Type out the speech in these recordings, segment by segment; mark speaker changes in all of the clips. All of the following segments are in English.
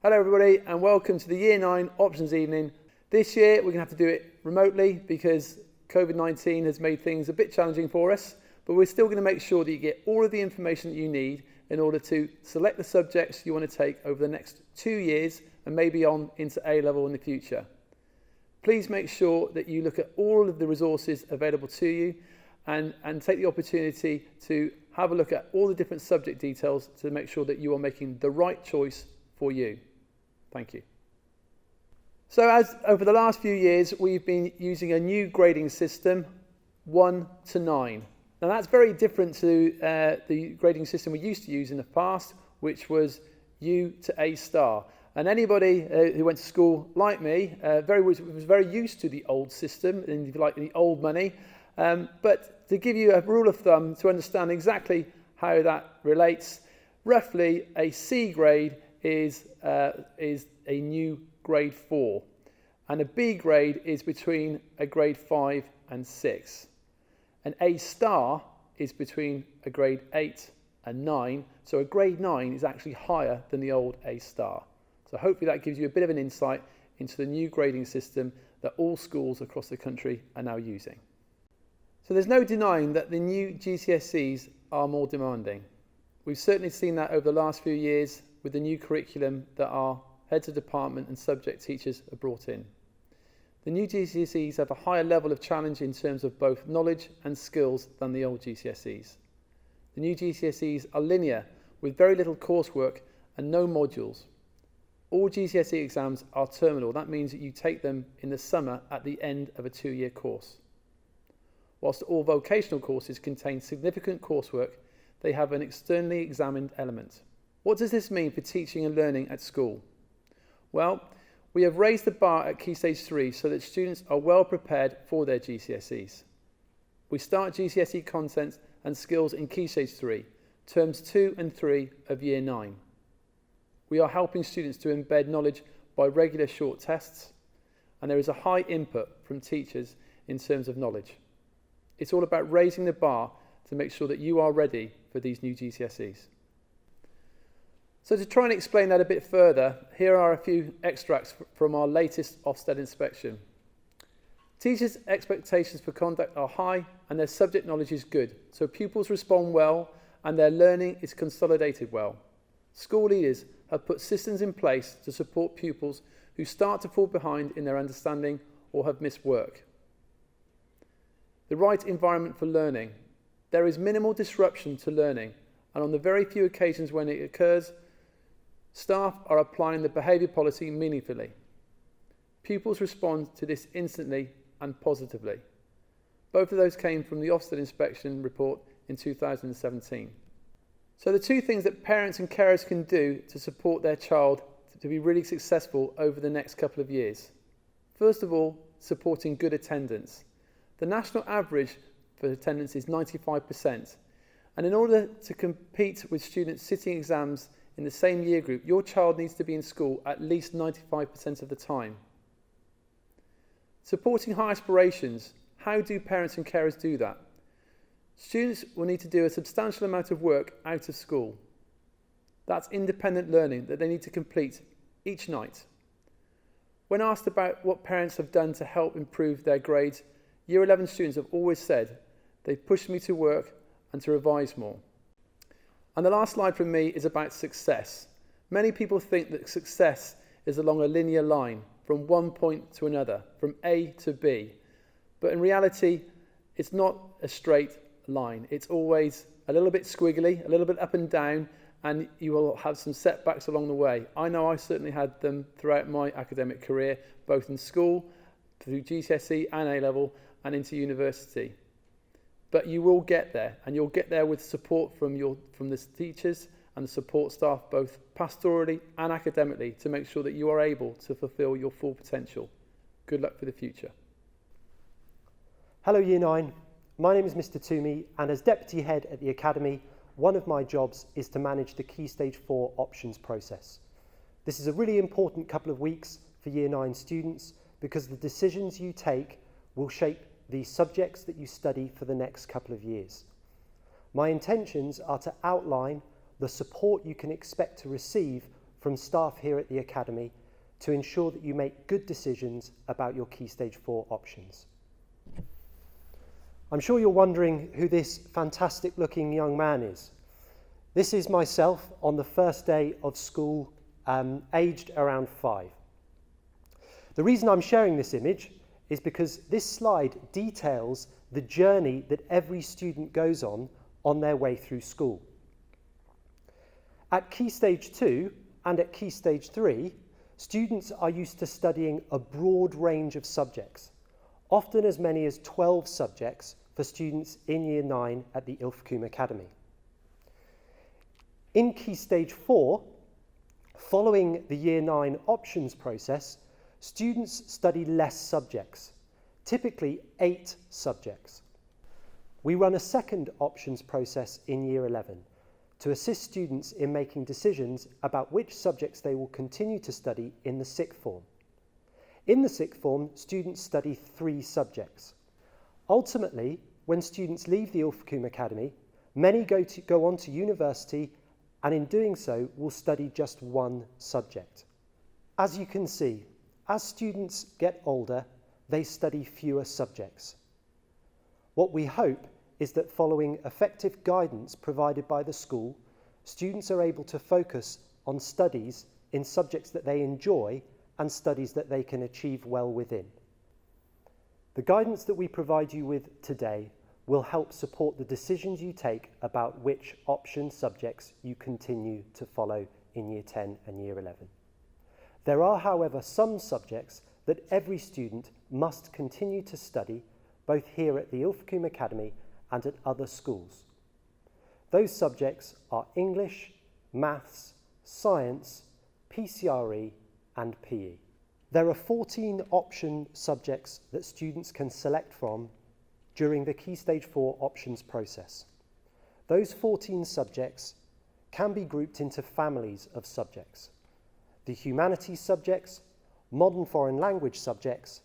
Speaker 1: Hello everybody and welcome to the Year 9 Options Evening. This year we're going to have to do it remotely because COVID-19 has made things a bit challenging for us, but we're still going to make sure that you get all of the information that you need in order to select the subjects you want to take over the next 2 years and maybe on into A-level in the future. Please make sure that you look at all of the resources available to you and take the opportunity to have a look at all the different subject details to make sure that you are making the right choice for you. Thank you. So as over the last few years, we've been using a new grading system, 1 to 9. Now that's very different to the grading system we used to use in the past, which was U to A star. And anybody who went to school like me was very used to the old system, and if you like, the old money. But to give you a rule of thumb to understand exactly how that relates, roughly a C grade is a new grade 4, and a B grade is between a grade 5 and 6. An A star is between a grade 8 and 9, so a grade 9 is actually higher than the old A star. So hopefully that gives you a bit of an insight into the new grading system that all schools across the country are now using. So there's no denying that the new GCSEs are more demanding. We've certainly seen that over the last few years with the new curriculum that our heads of department and subject teachers have brought in. The new GCSEs have a higher level of challenge in terms of both knowledge and skills than the old GCSEs. The new GCSEs are linear with very little coursework and no modules. All GCSE exams are terminal. That means that you take them in the summer at the end of a 2-year course. Whilst all vocational courses contain significant coursework, they have an externally examined element. What does this mean for teaching and learning at school? Well, we have raised the bar at Key Stage 3 so that students are well prepared for their GCSEs. We start GCSE content and skills in Key Stage 3, terms 2 and 3 of Year 9. We are helping students to embed knowledge by regular short tests, and there is a high input from teachers in terms of knowledge. It's all about raising the bar to make sure that you are ready for these new GCSEs. So to try and explain that a bit further, here are a few extracts from our latest Ofsted inspection. Teachers' expectations for conduct are high and their subject knowledge is good, so pupils respond well and their learning is consolidated well. School leaders have put systems in place to support pupils who start to fall behind in their understanding or have missed work. The right environment for learning. There is minimal disruption to learning, and on the very few occasions when it occurs, staff are applying the behaviour policy meaningfully. Pupils respond to this instantly and positively. Both of those came from the Ofsted inspection report in 2017. So the two things that parents and carers can do to support their child to be really successful over the next couple of years. First of all, supporting good attendance. The national average for attendance is 95%, and in order to compete with students sitting exams in the same year group, your child needs to be in school at least 95% of the time. Supporting high aspirations. How do parents and carers do that? Students will need to do a substantial amount of work out of school. That's independent learning that they need to complete each night. When asked about what parents have done to help improve their grades, Year 11 students have always said, "They've pushed me to work and to revise more." And the last slide from me is about success. Many people think that success is along a linear line from one point to another, from A to B. But in reality, it's not a straight line. It's always a little bit squiggly, a little bit up and down, and you will have some setbacks along the way. I know I certainly had them throughout my academic career, both in school, through GCSE and A-level, and into university. But you will get there, and you'll get there with support from the teachers and the support staff, both pastorally and academically, to make sure that you are able to fulfil your full potential. Good luck for the future.
Speaker 2: Hello Year 9, my name is Mr. Toomey, and as Deputy Head at the Academy, one of my jobs is to manage the Key Stage 4 options process. This is a really important couple of weeks for Year 9 students because the decisions you take will shape the subjects that you study for the next couple of years. My intentions are to outline the support you can expect to receive from staff here at the Academy to ensure that you make good decisions about your Key Stage 4 options. I'm sure you're wondering who this fantastic looking young man is. This is myself on the first day of school, aged around 5. The reason I'm sharing this image is because this slide details the journey that every student goes on their way through school. At Key Stage 2 and at Key Stage 3, students are used to studying a broad range of subjects, often as many as 12 subjects for students in Year 9 at the Yr9 Academy. In Key Stage 4, following the Year 9 options process, students study less subjects, typically 8 subjects. We run a second options process in Year 11 to assist students in making decisions about which subjects they will continue to study in the sixth form. In the sixth form, students study 3 subjects. Ultimately, when students leave the Yr9 Academy, many go on to university, and in doing so will study just 1 subject. As you can see, as students get older, they study fewer subjects. What we hope is that following effective guidance provided by the school, students are able to focus on studies in subjects that they enjoy and studies that they can achieve well within. The guidance that we provide you with today will help support the decisions you take about which option subjects you continue to follow in Year 10 and Year 11. There are, however, some subjects that every student must continue to study, both here at the Yr9 Academy and at other schools. Those subjects are English, Maths, Science, PCRE and PE. There are 14 option subjects that students can select from during the Key Stage 4 options process. Those 14 subjects can be grouped into families of subjects: the humanities subjects, modern foreign language subjects,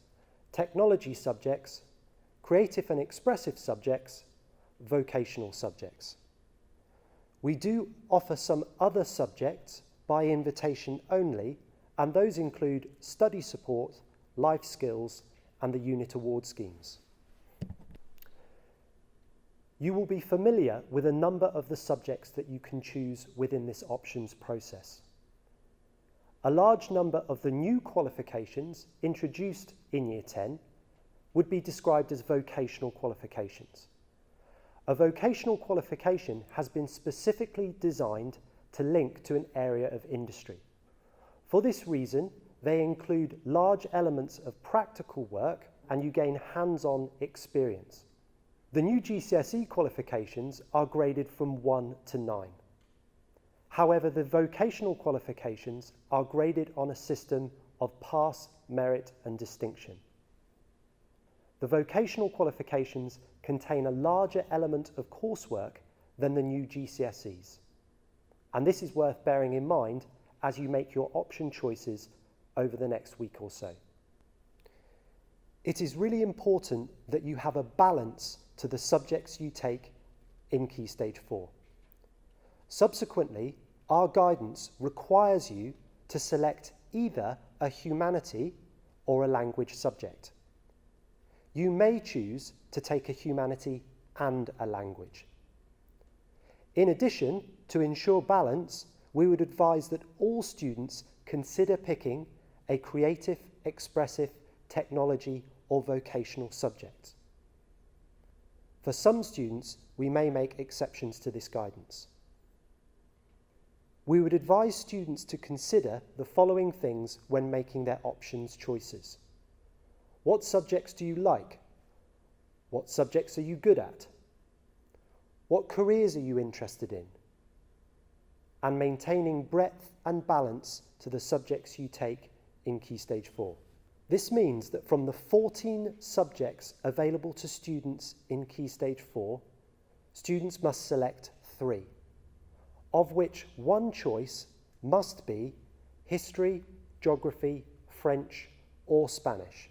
Speaker 2: technology subjects, creative and expressive subjects, vocational subjects. We do offer some other subjects by invitation only, and those include study support, life skills, and the unit award schemes. You will be familiar with a number of the subjects that you can choose within this options process. A large number of the new qualifications introduced in Year 10 would be described as vocational qualifications. A vocational qualification has been specifically designed to link to an area of industry. For this reason, they include large elements of practical work and you gain hands-on experience. The new GCSE qualifications are graded from 1 to 9. However, the vocational qualifications are graded on a system of pass, merit and distinction. The vocational qualifications contain a larger element of coursework than the new GCSEs. And this is worth bearing in mind as you make your option choices over the next week or so. It is really important that you have a balance to the subjects you take in Key Stage 4. Subsequently, our guidance requires you to select either a humanity or a language subject. You may choose to take a humanity and a language. In addition, to ensure balance, we would advise that all students consider picking a creative, expressive, technology or vocational subject. For some students, we may make exceptions to this guidance. We would advise students to consider the following things when making their options choices. What subjects do you like? What subjects are you good at? What careers are you interested in? And maintaining breadth and balance to the subjects you take in Key Stage 4. This means that from the 14 subjects available to students in Key Stage 4, students must select 3, of which one choice must be history, geography, French or Spanish.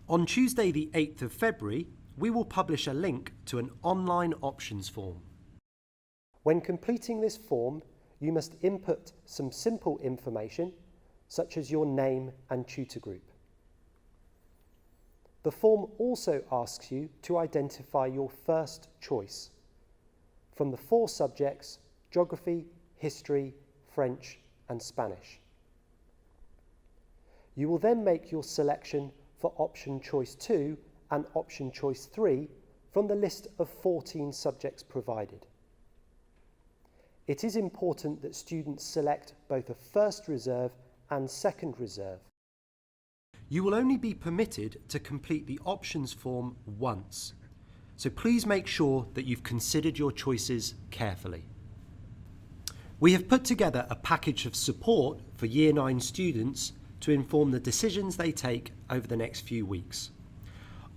Speaker 3: On Tuesday the 8th of February, we will publish a link to an online options form.
Speaker 2: When completing this form, you must input some simple information, such as your name and tutor group. The form also asks you to identify your first choice from the 4 subjects: geography, history, French and Spanish. You will then make your selection for option choice 2 and option choice 3 from the list of 14 subjects provided. It is important that students select both a first reserve and second reserve.
Speaker 3: You will only be permitted to complete the options form once, so please make sure that you've considered your choices carefully. We have put together a package of support for Year 9 students to inform the decisions they take over the next few weeks.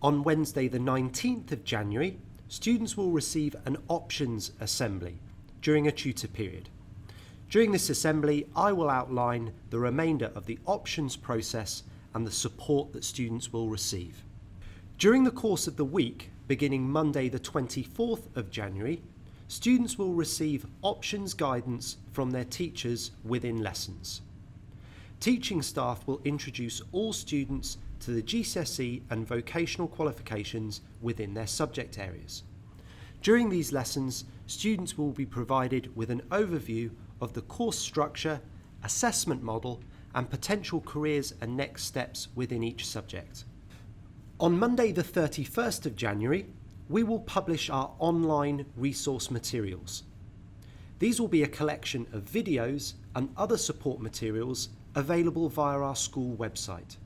Speaker 3: On Wednesday the 19th of January, students will receive an options assembly during a tutor period. During this assembly, I will outline the remainder of the options process and the support that students will receive. During the course of the week, beginning Monday the 24th of January, students will receive options guidance from their teachers within lessons. Teaching staff will introduce all students to the GCSE and vocational qualifications within their subject areas. During these lessons, students will be provided with an overview of the course structure, assessment model, and potential careers and next steps within each subject. On Monday the 31st of January, we will publish our online resource materials. These will be a collection of videos and other support materials available via our school website.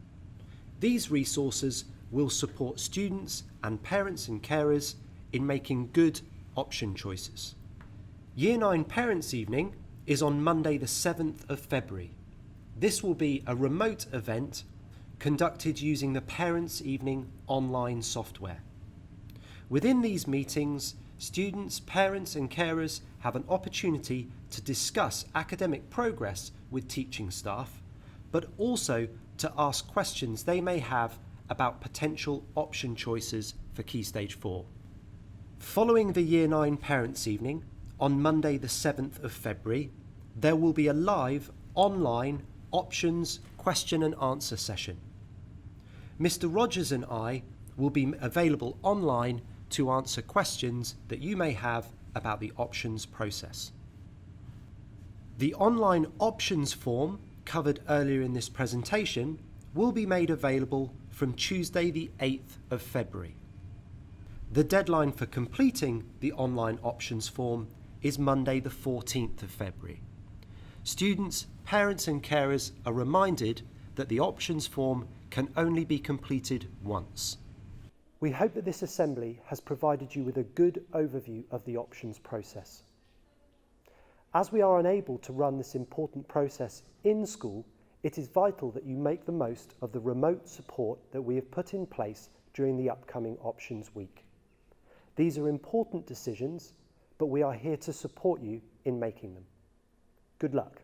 Speaker 3: These resources will support students and parents and carers in making good option choices. Year 9 Parents' Evening is on Monday the 7th of February. This will be a remote event conducted using the Parents' Evening online software. Within these meetings, students, parents and carers have an opportunity to discuss academic progress with teaching staff, but also to ask questions they may have about potential option choices for Key Stage 4. Following the Year 9 Parents' Evening, on Monday the 7th of February, there will be a live online options question and answer session. Mr. Rogers and I will be available online to answer questions that you may have about the options process. The online options form covered earlier in this presentation will be made available from Tuesday the 8th of February. The deadline for completing the online options form is Monday the 14th of February. Students, parents and carers are reminded that the options form can only be completed once.
Speaker 2: We hope that this assembly has provided you with a good overview of the options process. As we are unable to run this important process in school, it is vital that you make the most of the remote support that we have put in place during the upcoming Options Week. These are important decisions, but we are here to support you in making them. Good luck.